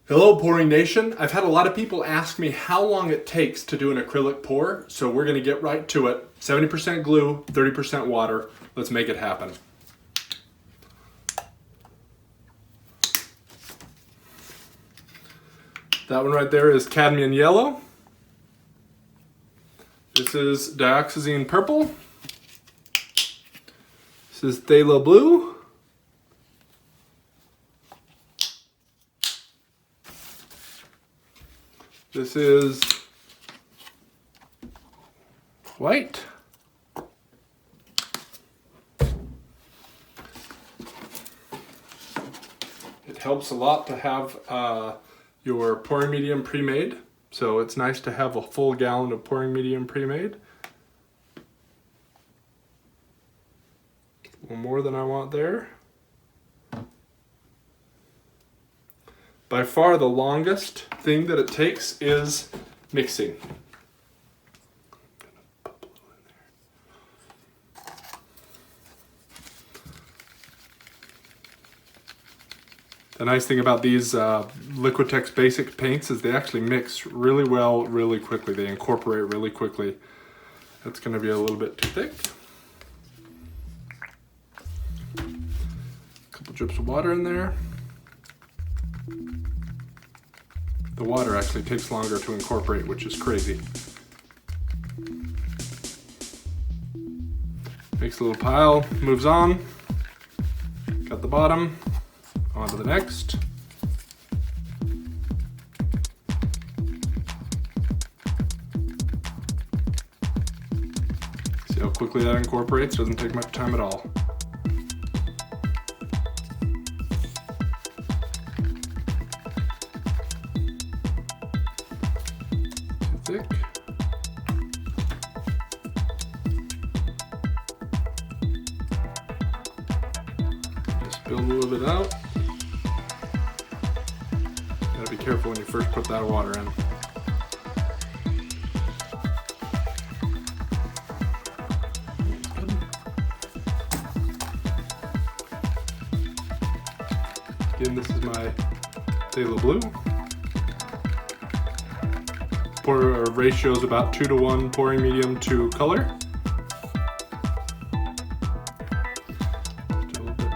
Hello Pouring Nation. I've had a lot of people ask me how long it takes to do an acrylic pour, so we're going to get right to it. 70% glue, 30% water. Let's make it happen. That one right there is cadmium yellow. This is dioxazine purple. This is phthalo blue. This is white. It helps a lot to have your pouring medium pre-made. So it's nice to have a full gallon of pouring medium pre-made. A little more than I want there. By far the longest thing that it takes is mixing. The nice thing about these Liquitex basic paints is they actually mix really well, really quickly. They incorporate really quickly. That's going to be a little bit too thick. A couple drips of water in there. The water actually takes longer to incorporate, which is crazy. Makes a little pile, moves on. Got the bottom, on to the next. See how quickly that incorporates? Doesn't take much time at all. Thick. Just build a little bit out. Gotta be careful when you first put that water in. Again, this is my phthalo blue. Ratio is about 2:1 pouring medium to color. Do a little bit.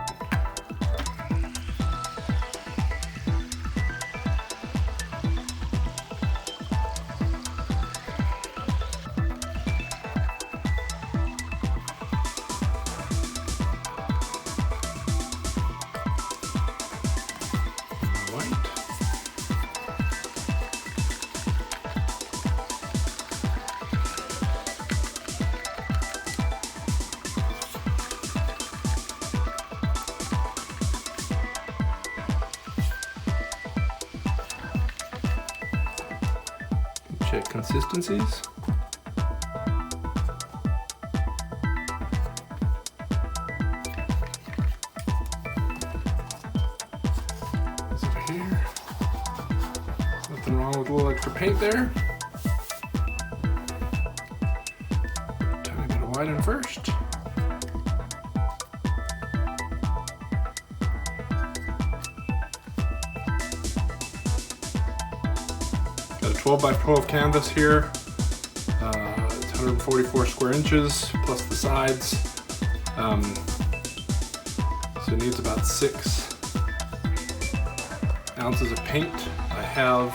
White. Check consistencies. This over here. Nothing wrong with a little extra paint there. Tiny bit of white in first. Got a 12 by 12 canvas here. It's 144 square inches plus the sides. So it needs about 6 ounces of paint. I have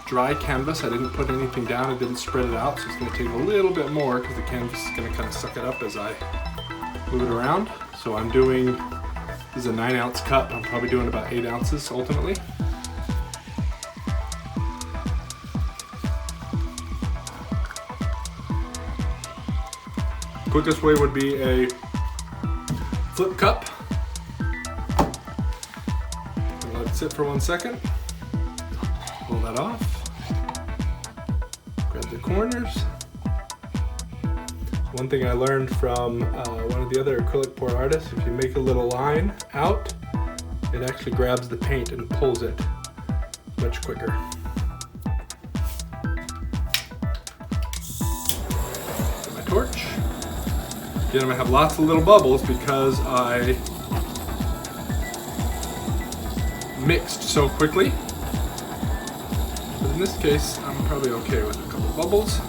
dry canvas. I didn't put anything down. I didn't spread it out, so it's going to take a little bit more because the canvas is going to kind of suck it up as I move it around. So I'm doing, this is a 9-ounce cup. I'm probably doing about 8 ounces ultimately. Quickest way would be a flip cup. Let it sit for 1 second. Pull that off. Grab the corners. One thing I learned from one of the other acrylic pour artists, if you make a little line out, it actually grabs the paint and pulls it much quicker. Get my torch. Again, I'm gonna have lots of little bubbles because I mixed so quickly. But in this case, I'm probably okay with a couple bubbles.